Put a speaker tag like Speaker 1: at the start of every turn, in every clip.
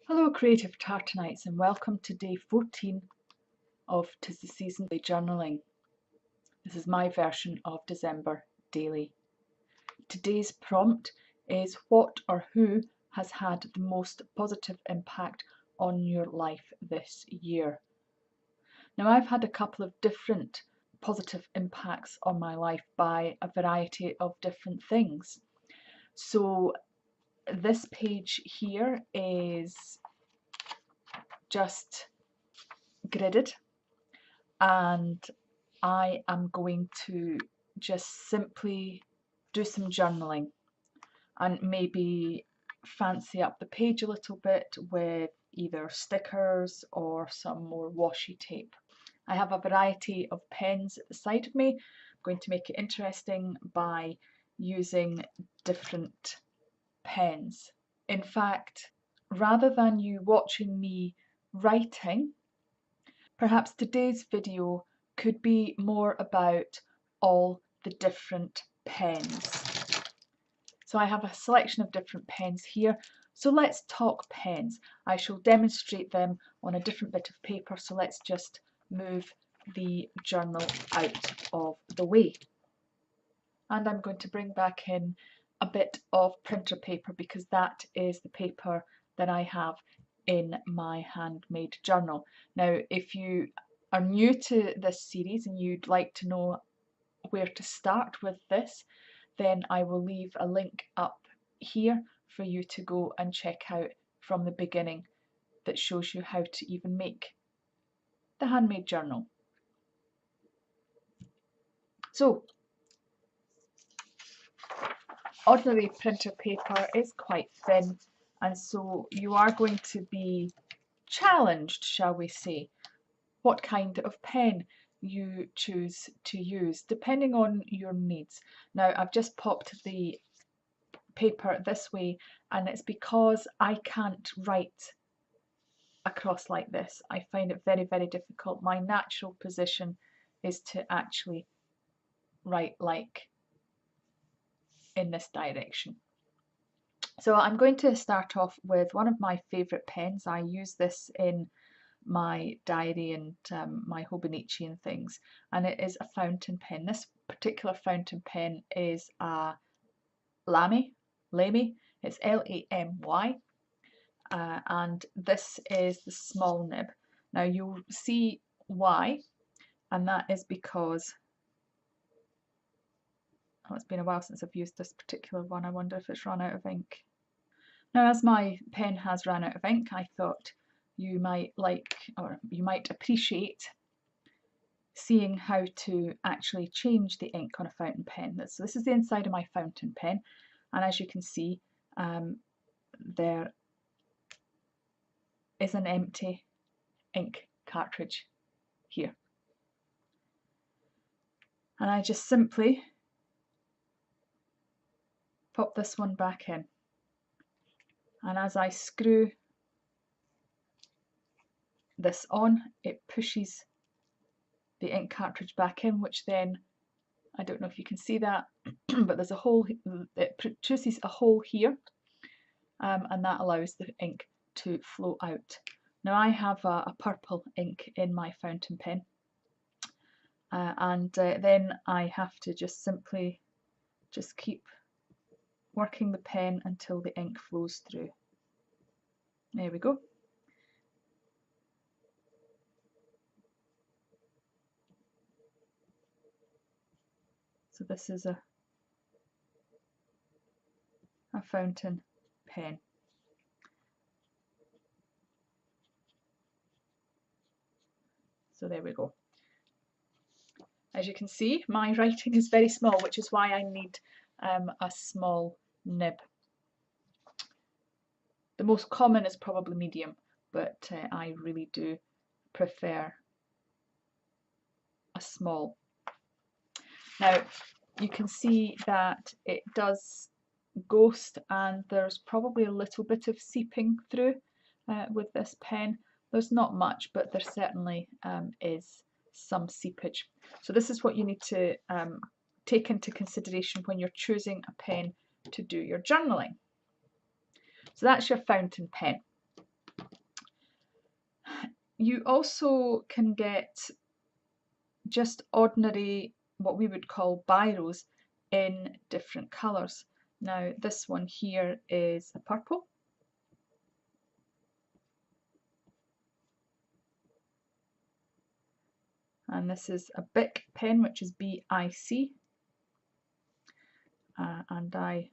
Speaker 1: Hello creative Tartanites and welcome to day 14 of 'Tis the Season Daily Journaling. This is my version of December Daily. Today's prompt is what or who has had the most positive impact on your life this year. Now I've had a couple of different positive impacts on my life by a variety of different things. So this page here is just gridded and I am going to just simply do some journaling and maybe fancy up the page a little bit with either stickers or some more washi tape. I have a variety of pens at the side of me. I'm going to make it interesting by using different pens. In fact, rather than you watching me writing, perhaps today's video could be more about all the different pens. So I have a selection of different pens here. So let's talk pens. I shall demonstrate them on a different bit of paper. So let's just move the journal out of the way. And I'm going to bring back in a bit of printer paper because that is the paper that I have in my handmade journal. Now, if you are new to this series and you'd like to know where to start with this, then I will leave a link up here for you to go and check out from the beginning that shows you how to even make the handmade journal. So, ordinary printer paper is quite thin, and so you are going to be challenged, shall we say, what kind of pen you choose to use depending on your needs. Now I've just popped the paper this way and it's because I can't write across like this. I find it very, very difficult. My natural position is to actually write like in this direction. So I'm going to start off with one of my favourite pens. I use this in my diary and my Hobonichi and things, and it is a fountain pen. This particular fountain pen is a Lamy, it's Lamy, and this is the small nib. Now you'll see why, and that is because it's been a while since I've used this particular one. I wonder if it's run out of ink. Now, as my pen has run out of ink, I thought you might like, or you might appreciate seeing how to actually change the ink on a fountain pen. So this is the inside of my fountain pen, and as you can see, there is an empty ink cartridge here. And I just simply pop this one back in. And as I screw this on, it pushes the ink cartridge back in, which then, I don't know if you can see that, but there's a hole, it produces a hole here, and that allows the ink to flow out. Now I have a purple ink in my fountain pen, and then I have to just simply just keep working the pen until the ink flows through. There we go. So this is a fountain pen. So there we go. As you can see, my writing is very small, which is why I need a small nib. The most common is probably medium, but I really do prefer a small. Now you can see that it does ghost, and there's probably a little bit of seeping through with this pen. There's not much, but there certainly is some seepage. So this is what you need to take into consideration when you're choosing a pen to do your journaling. So that's your fountain pen. You also can get just ordinary, what we would call biros, in different colours. Now this one here is a purple. And this is a Bic pen, which is BIC. And I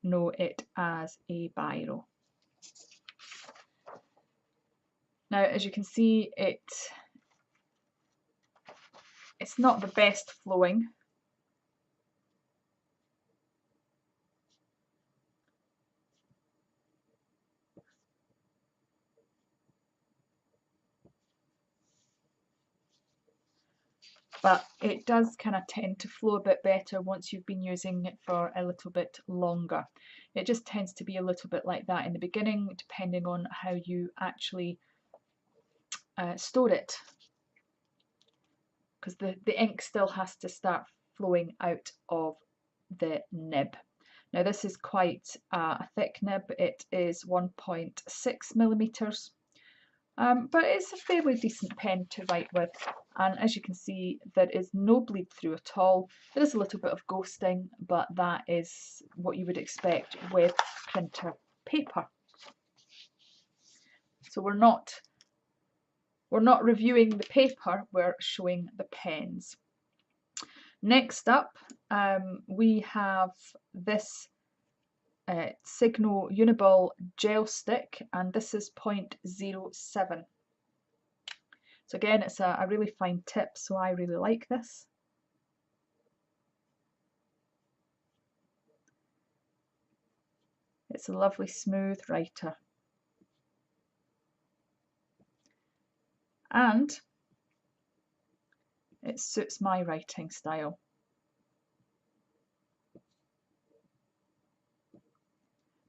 Speaker 1: know it as a biro. Now, as you can see, it's not the best flowing. But it does kind of tend to flow a bit better once you've been using it for a little bit longer. It just tends to be a little bit like that in the beginning, depending on how you actually store it, because the ink still has to start flowing out of the nib. Now this is quite a thick nib. It is 1.6 millimeters. But it's a fairly decent pen to write with, and as you can see, there is no bleed through at all. There is a little bit of ghosting, but that is what you would expect with printer paper. So we're not reviewing the paper, we're showing the pens. Next up, we have this Signo Uniball gel stick, and this is 0.07. So again, it's a really fine tip, so I really like this. It's a lovely smooth writer. And it suits my writing style.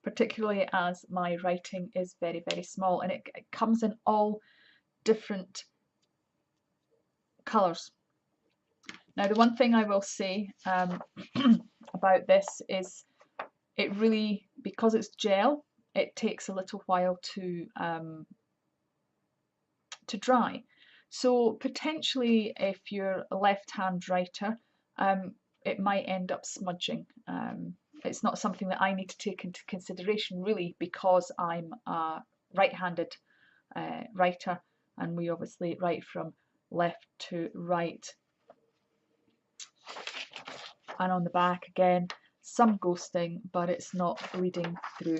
Speaker 1: Particularly as my writing is very, very small, and it comes in all different colours. Now the one thing I will say about this is it really, because it's gel, it takes a little while to dry. So potentially if you're a left-hand writer, it might end up smudging. It's not something that I need to take into consideration really, because I'm a right-handed writer, and we obviously write from left to right. And on the back again, some ghosting, but it's not bleeding through.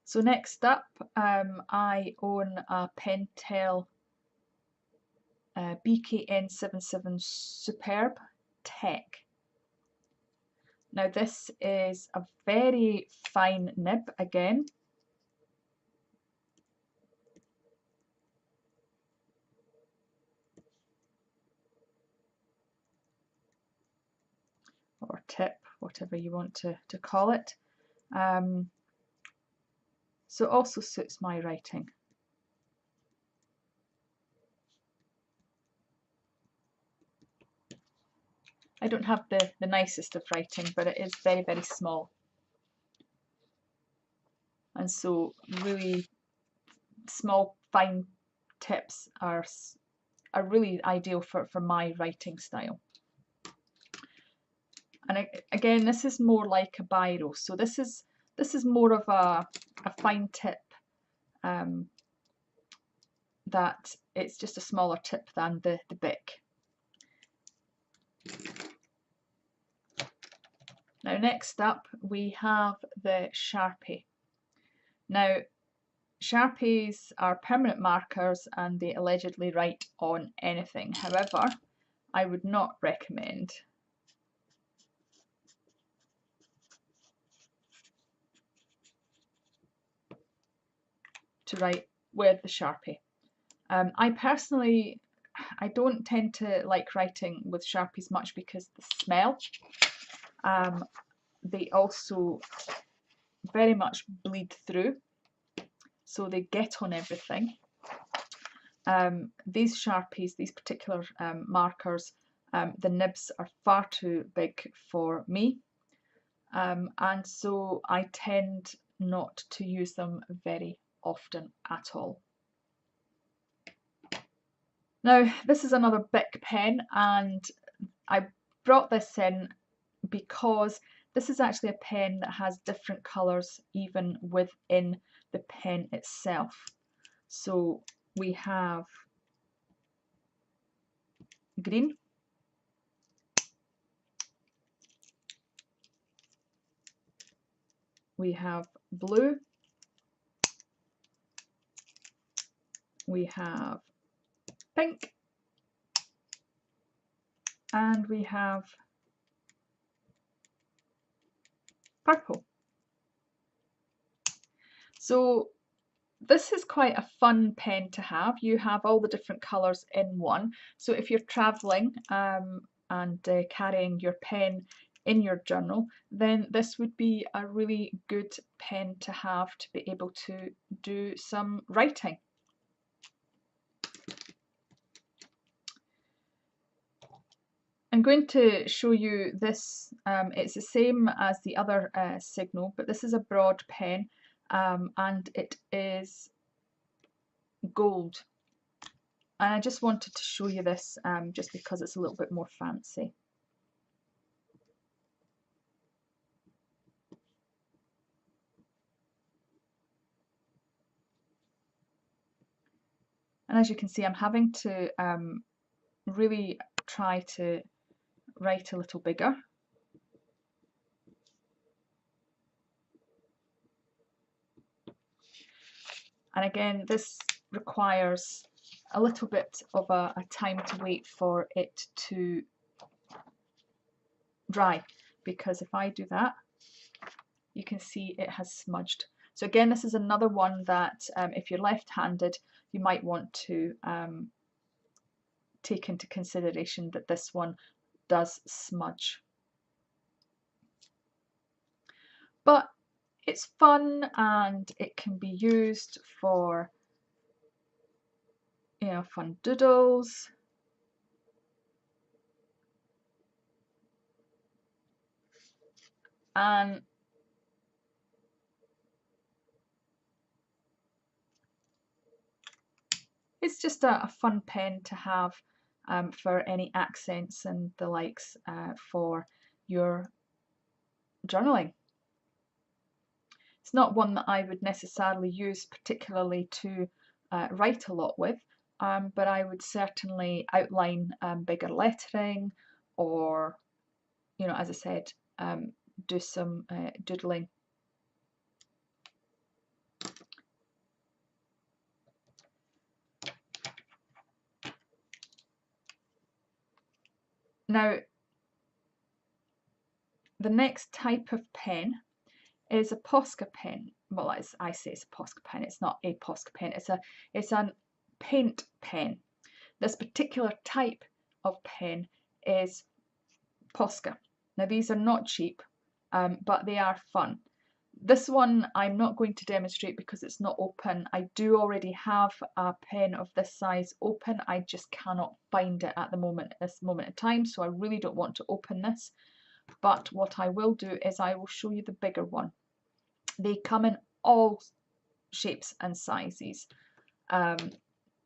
Speaker 1: So next up, I own a Pentel BKN77 Superb Tech. Now this is a very fine nib again. Or tip, whatever you want to call it. So it also suits my writing. I don't have the nicest of writing, but it is very, very small. And so really small, fine tips are really ideal for my writing style. And again, this is more like a biro. So this is more of a fine tip, that it's just a smaller tip than the Bic. Now next up we have the Sharpie. Now Sharpies are permanent markers and they allegedly write on anything. However, I would not recommend to write with the Sharpie. I personally, I don't tend to like writing with Sharpies much because the smell. They also very much bleed through, so they get on everything. These Sharpies, these particular markers, the nibs are far too big for me, and so I tend not to use them very often at all. Now, this is another Bic pen, and I brought this in because this is actually a pen that has different colours even within the pen itself. So we have green, we have blue, we have pink, and we have purple. So this is quite a fun pen to have. You have all the different colours in one. So if you're travelling and carrying your pen in your journal, then this would be a really good pen to have to be able to do some writing. I'm going to show you this. It's the same as the other Signal, but this is a broad pen and it is gold. And I just wanted to show you this just because it's a little bit more fancy. And as you can see, I'm having to really try to write a little bigger. And again, this requires a little bit of a time to wait for it to dry, because if I do that, you can see it has smudged. So again, this is another one that if you're left-handed, you might want to take into consideration that this one does smudge. But it's fun and it can be used for, you know, fun doodles. And it's just a fun pen to have for any accents and the likes for your journaling. It's not one that I would necessarily use particularly to write a lot with, but I would certainly outline bigger lettering, or, you know, as I said, do some doodling. Now, the next type of pen is a Posca pen. Well, as I say, it's a Posca pen. It's not a Posca pen. It's a paint pen. This particular type of pen is Posca. Now, these are not cheap, but they are fun. This one I'm not going to demonstrate because it's not open. I do already have a pen of this size open. I just cannot find it at the moment, this moment in time, so I really don't want to open this. But what I will do is I will show you the bigger one. They come in all shapes and sizes.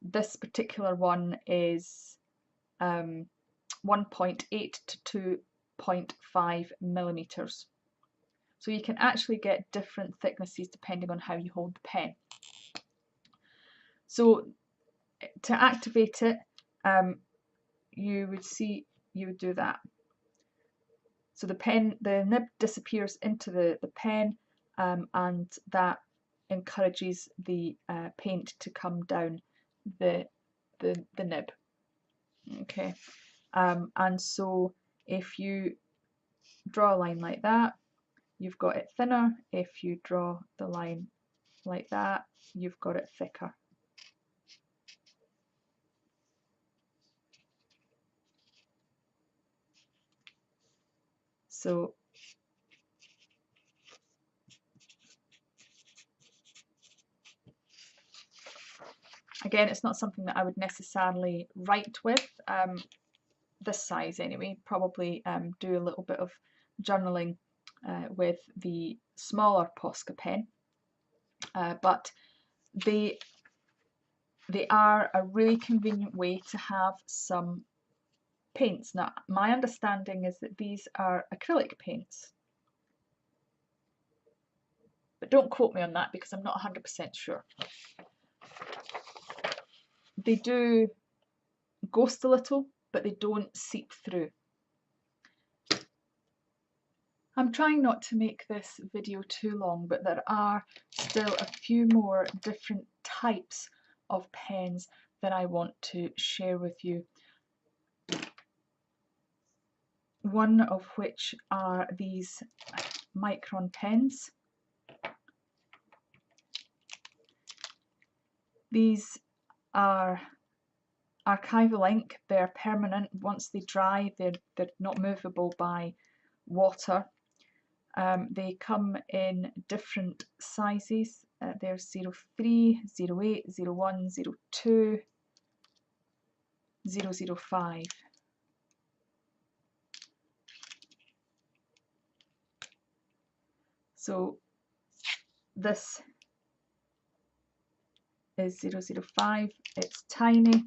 Speaker 1: This particular one is 1.8 to 2.5 millimeters. So you can actually get different thicknesses depending on how you hold the pen. So to activate it, you would do that. So the nib disappears into the pen, and that encourages the paint to come down the nib. Okay, and so if you draw a line like that, you've got it thinner. If you draw the line like that, you've got it thicker. So again, it's not something that I would necessarily write with, this size anyway. Probably do a little bit of journaling with the smaller Posca pen, but they are a really convenient way to have some paints. Now, my understanding is that these are acrylic paints, but don't quote me on that because I'm not 100% sure. They do ghost a little, but they don't seep through. I'm trying not to make this video too long, but there are still a few more different types of pens that I want to share with you. One of which are these micron pens. These are archival ink. They're permanent. Once they dry, they're not movable by water. They come in different sizes. There's 03, 08, 01, 02, 005. So this is 005. It's tiny.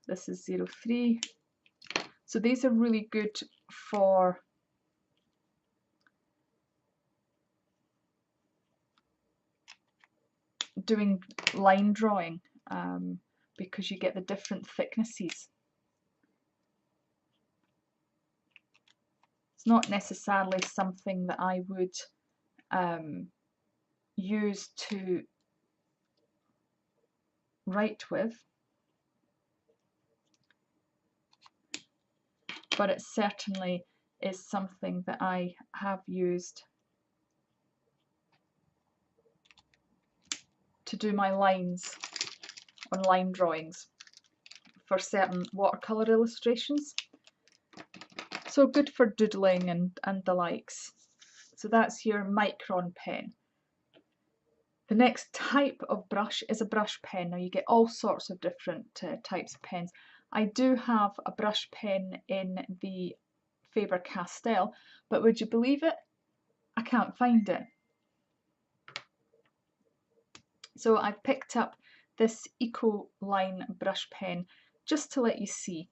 Speaker 1: This is 03. So these are really good for doing line drawing because you get the different thicknesses. It's not necessarily something that I would use to write with, but it certainly is something that I have used to do my lines on line drawings for certain watercolour illustrations. So good for doodling and the likes. So that's your micron pen. The next type of brush is a brush pen. Now you get all sorts of different types of pens. I do have a brush pen in the Faber-Castell, but would you believe it? I can't find it. So I picked up this Eco-Line brush pen just to let you see.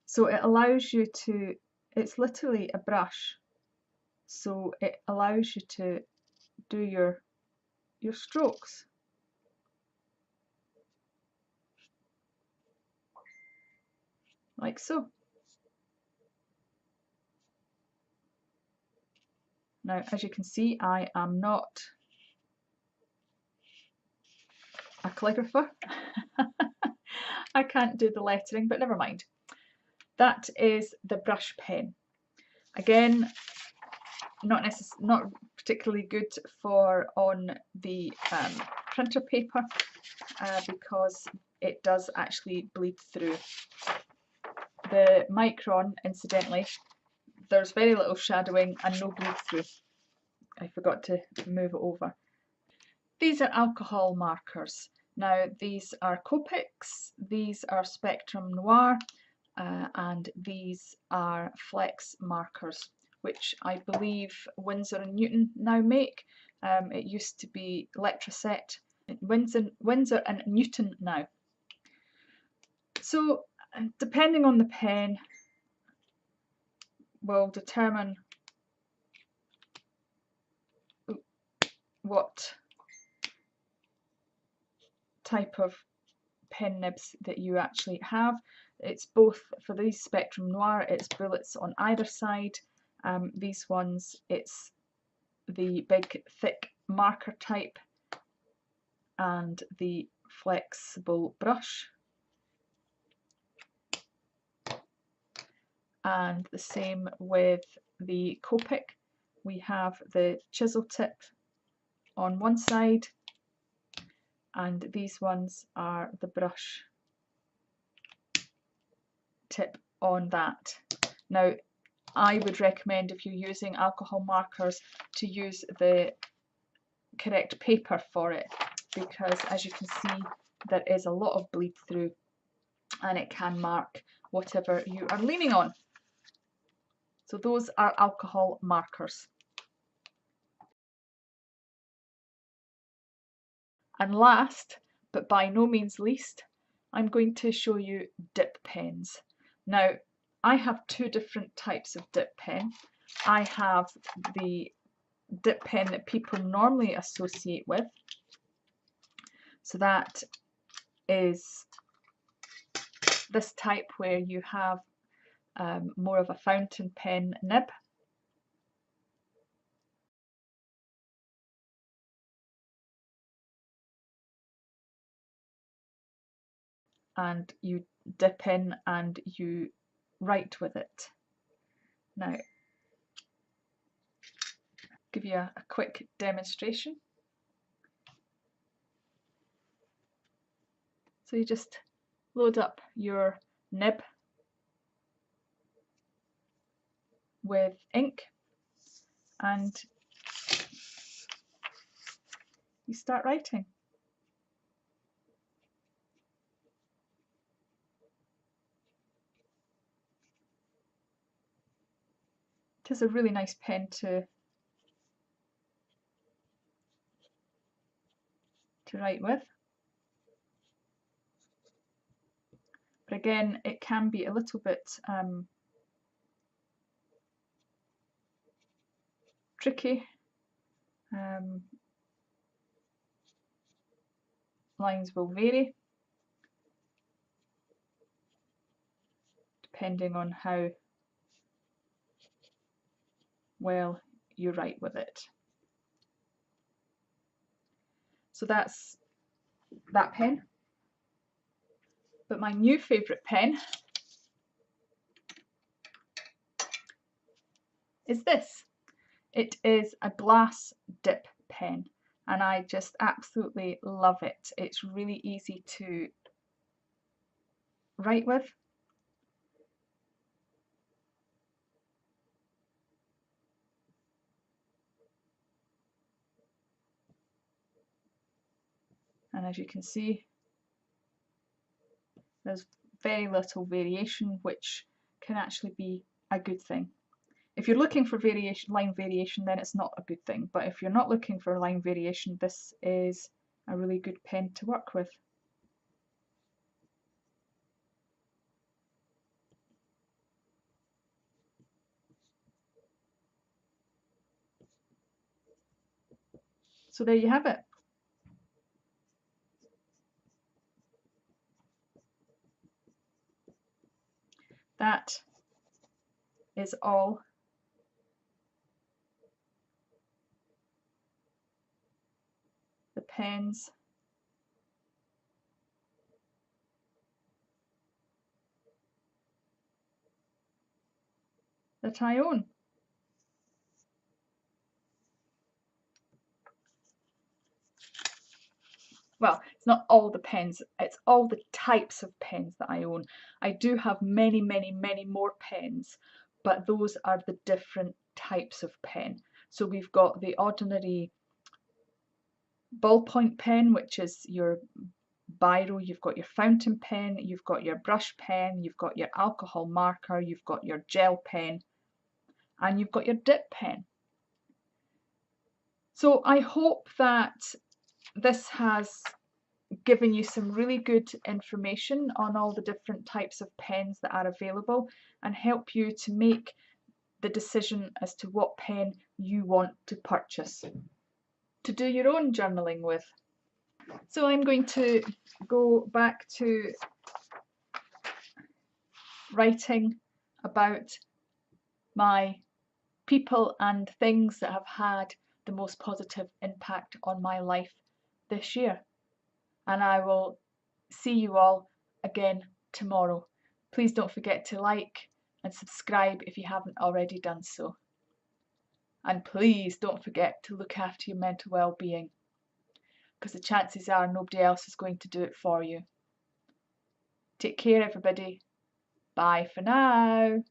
Speaker 1: So it allows you to, it's literally a brush, so it allows you to do your strokes. Like so. Now, as you can see, I am not a calligrapher. I can't do the lettering, but never mind. That is the brush pen. Again, not particularly good for on the printer paper because it does actually bleed through. The micron, incidentally, there's very little shadowing and no bleed through. I forgot to move it over. These are alcohol markers. Now these are Copics, these are Spectrum Noir, and these are Flex markers, which I believe Winsor and Newton now make. It used to be Electroset. Winsor and Newton now. So depending on the pen will determine what type of pen nibs that you actually have. It's both, for these Spectrum Noir, it's bullets on either side. These ones, it's the big thick marker type and the flexible brush. And the same with the Copic. We have the chisel tip on one side, and these ones are the brush tip on that. Now, I would recommend, if you're using alcohol markers, to use the correct paper for it, because as you can see, there is a lot of bleed through and it can mark whatever you are leaning on. So those are alcohol markers. And last, but by no means least, I'm going to show you dip pens. Now, I have two different types of dip pen. I have the dip pen that people normally associate with. So that is this type where you have more of a fountain pen nib. And you dip in and you write with it. Now, give you a quick demonstration. So you just load up your nib with ink and you start writing. It is a really nice pen to write with. But again, it can be a little bit tricky. Lines will vary depending on how well you write with it. So that's that pen. But my new favourite pen is this. It is a glass dip pen and I just absolutely love it. It's really easy to write with. And as you can see, there's very little variation, which can actually be a good thing. If you're looking for line variation, then it's not a good thing. But if you're not looking for line variation, this is a really good pen to work with. So there you have it. That is all the pens that I own. Well, it's not all the pens, it's all the types of pens that I own. I do have many, many, many more pens, but those are the different types of pen. So we've got the ordinary ballpoint pen, which is your biro, you've got your fountain pen, you've got your brush pen, you've got your alcohol marker, you've got your gel pen, and you've got your dip pen. So I hope that this has given you some really good information on all the different types of pens that are available and help you to make the decision as to what pen you want to purchase to do your own journaling with. So I'm going to go back to writing about my people and things that have had the most positive impact on my life this year. And I will see you all again tomorrow. Please don't forget to like and subscribe if you haven't already done so. And please don't forget to look after your mental well-being, because the chances are nobody else is going to do it for you. Take care, everybody. Bye for now.